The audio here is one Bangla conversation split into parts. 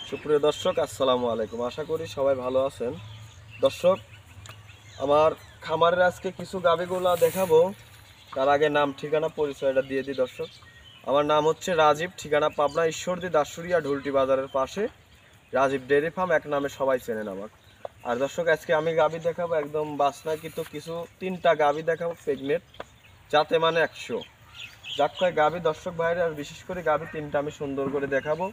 সুপ্রিয় দর্শক, আসসালামু আলাইকুম। আশা করি সবাই ভালো আছেন। দর্শক, আমার খামারের আজকে কিছু গাভীগুলা দেখাবো। তার আগে নাম ঠিকানা পরিচয়টা দিয়ে দিই দর্শক। আমার নাম হচ্ছে রাজীব, ঠিকানা পাবনা ঈশ্বরদী দাসুরিয়া ঢুলটি বাজারের পাশে রাজীব ডেয়ারি ফার্ম, এক নামে সবাই চেনেন আমার। আর দর্শক, আজকে আমি গাভী দেখাবো একদম বাসনা, কিন্তু কিছু তিনটা গাভী দেখাবো প্রেগনেন্ট, যাতে মানে 100 যাক কয় গাভী। দর্শক ভাইরা, আর বিশেষ করে গাভী তিনটা আমি সুন্দর করে দেখাবো।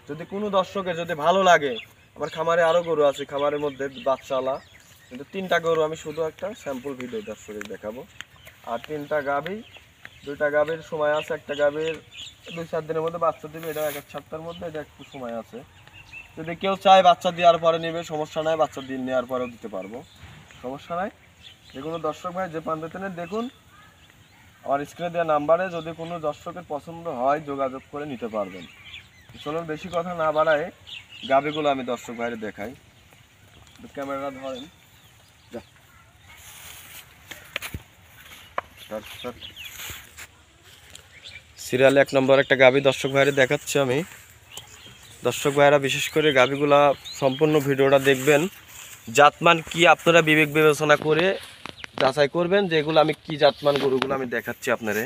যদি কোনো দর্শকের যদি ভালো লাগে, আমার খামারে আরও গরু আছে, খামারের মধ্যে বাচ্চাওয়ালা, কিন্তু তিনটা গরু আমি শুধু একটা স্যাম্পল ভিডিও দর্শকের দেখাবো। আর তিনটা গাভী, দুইটা গাভীর সময় আছে, একটা গাভীর 2-4 দিনের মধ্যে বাচ্চা দিবে, এটা 1 সপ্তাহের মধ্যে, এটা একটু সময় আছে। যদি কেউ চায় বাচ্চা দেওয়ার পরে নেবে, সমস্যা নাই, বাচ্চা দিয়ে নেওয়ার পরেও দিতে পারবো, সমস্যা নাই। যে কোনো দর্শক ভাই যে প্রান্তে দেখুন, আমার স্ক্রিনে দেওয়া নাম্বারে যদি কোনো দর্শকের পছন্দ হয় যোগাযোগ করে নিতে পারবেন। চলুন বেশি কথা না বাড়ায় গাভীগুলো আমি দর্শক ভাইরে দেখাই। ক্যামেরাটা ধরেন। সিরিয়ালে 1 নম্বর একটা গাভী দর্শক ভাইরে দেখাচ্ছি আমি। দর্শক ভাইরা বিশেষ করে গাভীগুলা সম্পূর্ণ ভিডিওটা দেখবেন, জাতমান কি আপনারা বিবেক বিবেচনা করে যাচাই করবেন যে এগুলো আমি কি জাতমান গরুগুলো আমি দেখাচ্ছি আপনারে।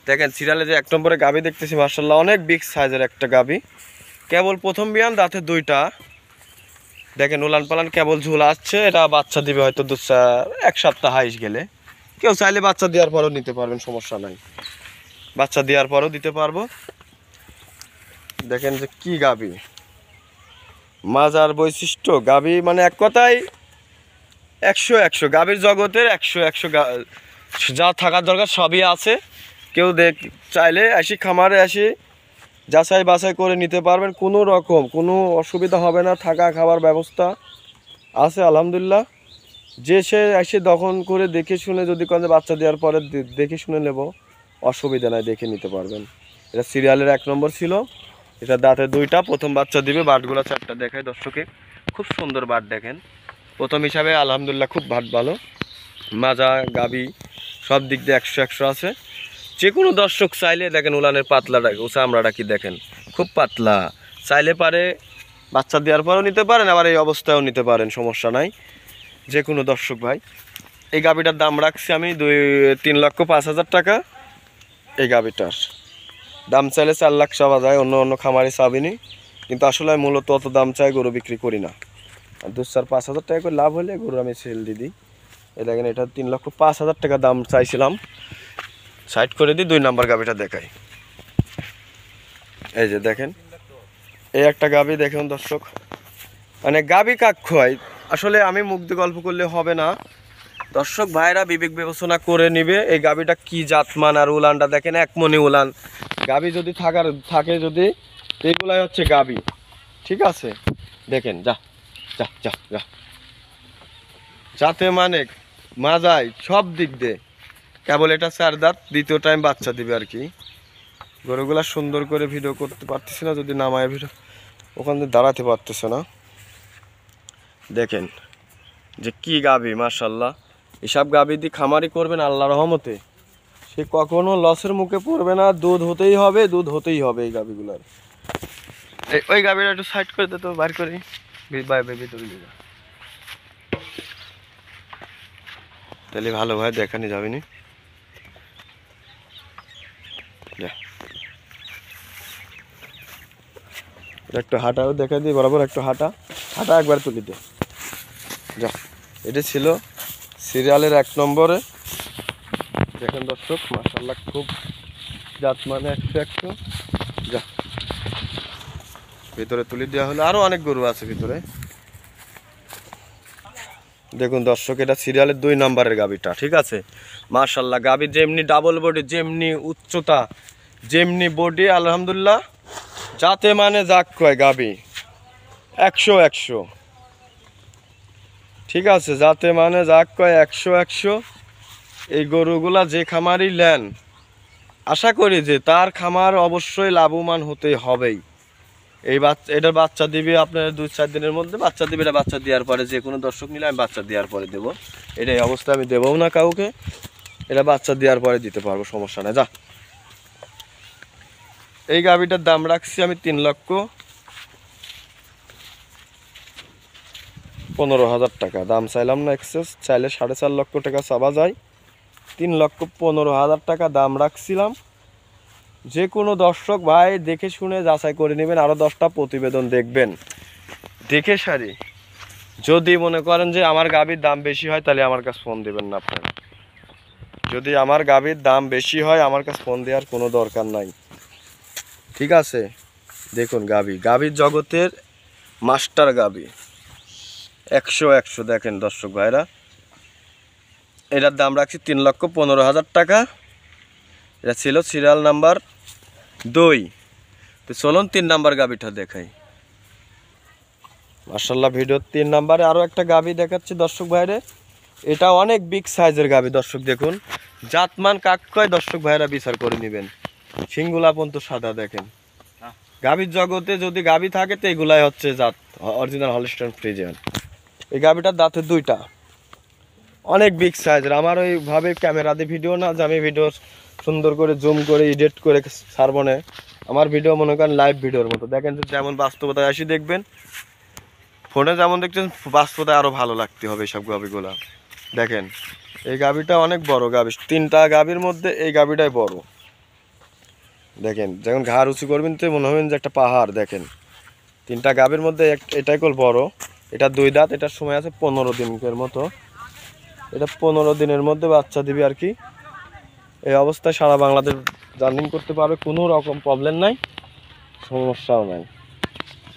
দেখেন সিরিয়ালে যে 1 নম্বরে গাভী দেখতেছি, মার্শাল্লাহ অনেক বিগ সাইজের একটা গাভী, কেবল প্রথম বিয়ান, দাঁতে 2টা। দেখেন উলান পালান কেবল ঝুলা আসছে, এটা বাচ্চা দিবে হয়তো 1 সপ্তাহ হাইস গেলে। কেউ চাইলে বাচ্চা দেওয়ার পরেও নিতে পারবেন, সমস্যা নাই, বাচ্চা দেওয়ার পরেও দিতে পারবো। দেখেন যে কি গাভী, মাজার বৈশিষ্ট্য গাভী, মানে এক কথায় 100 গাভীর জগতের 100 যা থাকার দরকার সবই আছে। কেউ চাইলে আসি খামারে আসি যাচাই বাছাই করে নিতে পারবেন, কোনো রকম কোনো অসুবিধা হবে না, থাকা খাবার ব্যবস্থা আছে আলহামদুলিল্লাহ। যে সে এসে দখল করে দেখে শুনে, যদি কোনো বাচ্চা দেওয়ার পরে দেখে শুনে নেব, অসুবিধা নাই, দেখে নিতে পারবেন। এটা সিরিয়ালের 1 নম্বর ছিল, এটা দাঁতে 2টা, প্রথম বাচ্চা দিবে। বাটগুলো 4টা দেখায় দর্শকে, খুব সুন্দর বাট। দেখেন প্রথম হিসাবে আলহামদুলিল্লাহ খুব ভালো, মাজা গাবি সব দিক দিয়ে 100 আছে। যে কোনো দর্শক চাইলে দেখেন উলানের পাতলাটা, চামড়াটা কি দেখেন, খুব পাতলা, চাইলে পারে বাচ্চা দেওয়ার পরেও নিতে পারেন, আবার এই অবস্থায়ও নিতে পারেন, সমস্যা নাই। যে কোনো দর্শক ভাই, এই গাবিটার দাম রাখছি আমি 3,05,000 টাকা। এই গাবিটার দাম চাইলে 4 লাখ চাওয়া যায়, অন্য খামারে চাবিনি, কিন্তু আসলে আমি মূলত অত দাম চাই গরু বিক্রি করি না। আর 2-4-5,000 টাকা করে লাভ হলে গরু আমি সেল দিয়ে দিই। এই দেখেন এটা 3,05,000 টাকা দাম চাইছিলাম, সাইড করে দিই। 2 নাম্বার গাবিটা দেখাই। এই যে দেখেন, এই একটা গাবি দেখুন দর্শক, মানে গাবি কাক খোয়াই, আসলে আমি মুখ দিয়ে গল্প করলে হবে না, দর্শক ভাইরা বিবেক বিবেচনা করে নিবে এই গাবিটা কি জাতমান। আর উলানটা দেখেন, 1 মণি উলান। গাবি যদি থাকে যদি, এগুলাই হচ্ছে গাবি, ঠিক আছে। দেখেন যা যা যা যা, যাতে মানে মাজায় সব দিক দিয়ে, কেবল এটা 4 দাঁত, দ্বিতীয় টাইম বাচ্চা দিবে আর কি। গরুগুলা সুন্দর করে ভিডিও করতে পারতেছি না, যদি নামায় ভিডিও ওখানে দাঁড়াতে পারতেছে না। দেখেন যে কি গাবি, মাশাল্লাহ। এসব গাবি দিয়ে খামারি করবেন আল্লাহর রহমতে, সে কখনো লসের মুখে পড়বে না। দুধ হতেই হবে, দুধ হতেই হবে এই গাবিগুলার। ওই গাবিটা একটু সাইড করে দে তো, বার করি ভিতরে দিয়ে, তাহলে ভালো ভাই দেখানি যাবে নি। একটু হাঁটাও দেখা দিই, বরাবর একটু হাঁটা একবার তুলি দে যা। এটা ছিল সিরিয়ালের 1 নম্বরে। দেখেন দর্শক, মাশাআল্লাহ খুব জাত মানে 100 যা। ভিতরে তুলি দেওয়া হলো, আরো অনেক গরু আছে ভিতরে। দেখুন দর্শক, এটা সিরিয়ালের 2 নম্বরের গাবিটা, ঠিক আছে। মাশাআল্লাহ গাবি যেমনি ডাবল বডি, যেমনি উচ্চতা, যেমনি বডি, আলহামদুলিল্লাহ যাতে মানে যাক কয় গাবি 100 ঠিক আছে, যাতে মানে যাক কয় 100। এই গরুগুলা যে খামারই নেন, আশা করি যে তার খামার অবশ্যই লাভবান হতে হবেই। এটার বাচ্চা দিবে আপনার 2-4 দিনের মধ্যে বাচ্চা দিবে। এটা বাচ্চা দেওয়ার পরে যে কোনো দর্শক নিলে আমি বাচ্চা দেওয়ার পরে দেবো, এটাই অবস্থা, আমি দেবও না কাউকে, এটা বাচ্চা দেওয়ার পরে দিতে পারবো, সমস্যা নেই যা। এই গাভিটার দাম রাখছি আমি 3,05,000 15,000 টাকা দাম চাইলাম না এক্সেস, চাইলে 4.5 লক্ষ টাকা চাওয়া যায়। 3,15,000 টাকা দাম রাখছিলাম। যে কোনো দর্শক ভাই দেখে শুনে যাচাই করে নেবেন, আরও 10টা প্রতিবেদন দেখবেন, দেখে সারি। যদি মনে করেন যে আমার গাভীর দাম বেশি হয় তাহলে আমার কাছে ফোন দেবেন না আপনারা। যদি আমার গাভীর দাম বেশি হয় আমার কাছে ফোন দেওয়ার কোনো দরকার নাই, ঠিক আছে। দেখুন গাভীর জগতের মাস্টার গাভী, 100 দেখেন দর্শক ভাইরা। এটার দাম রাখছি 3,15,000 টাকা। এটা ছিল সিরিয়াল নাম্বার 2। তো চলুন 3 নাম্বার গাভীটা দেখাই। মাশাআল্লাহ ভিডিও 3 নাম্বারে আরও একটা গাভী দেখাচ্ছি দর্শক ভাইরে। এটা অনেক বিগ সাইজের গাভী দর্শক, দেখুন জাতমান কাক কয় দর্শক ভাইরা বিচার করে নেবেন। শিংগুলা পর্যন্ত সাদা দেখেন। গাভীর জগতে যদি গাভী থাকে তো এগুলাই হচ্ছে জাত অরিজিনাল হলস্টাইন ফ্রিজিয়ান। এই গাভীটার দাঁতে 2টা, অনেক বিগ সাইজের। আমার ওইভাবে ক্যামেরাতে ভিডিও না যে আমি ভিডিও সুন্দর করে জুম করে এডিট করে ছাড়বো না। আমার ভিডিও মনে করেন লাইভ ভিডিওর মতো, দেখেন যেমন বাস্তবতায় আসি দেখবেন। ফোনে যেমন দেখছেন বাস্তবতায় আরও ভালো লাগতে হবে এইসব গাভীগুলা। দেখেন এই গাভীটা অনেক বড় গাভী, 3টা গাভীর মধ্যে এই গাভীটাই বড়। দেখেন যখন ঘাড় উঁচু করবেন তো মনে হবেন যে একটা পাহাড়। দেখেন 3টা গাভীর মধ্যে এটাই কল বড়। এটা 2 দাঁত, এটার সময় আছে 15 দিনের মতো। এটা 15 দিনের মধ্যে বাচ্চা দিবি আর কি। এই অবস্থায় সারা বাংলাদেশ জার্নিং করতে পারবে, কোনো রকম প্রবলেম নাই, সমস্যাও নাই।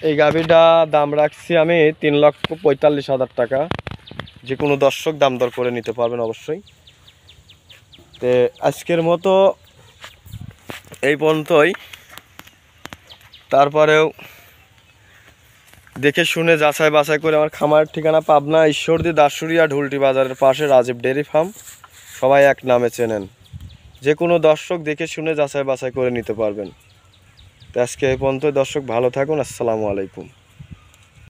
এই গাভীটা দাম রাখছি আমি 3,45,000 টাকা। যে কোনো দর্শক দাম দর করে নিতে পারবেন অবশ্যই। তো আজকের মতো এই পর্যন্তই। তারপরেও দেখে শুনে যাচাই বাছাই করে আমার খামারের ঠিকানা পাবনা ঈশ্বরদী দাসুরিয়া ঢুলটি বাজারের পাশে রাজীব ডেয়ারি ফার্ম, সবাই এক নামে চেনেন। যে কোনো দর্শক দেখে শুনে যাচাই বাছাই করে নিতে পারবেন। তো আজকে এই পর্যন্ত দর্শক, ভালো থাকুন, আসসালামু আলাইকুম।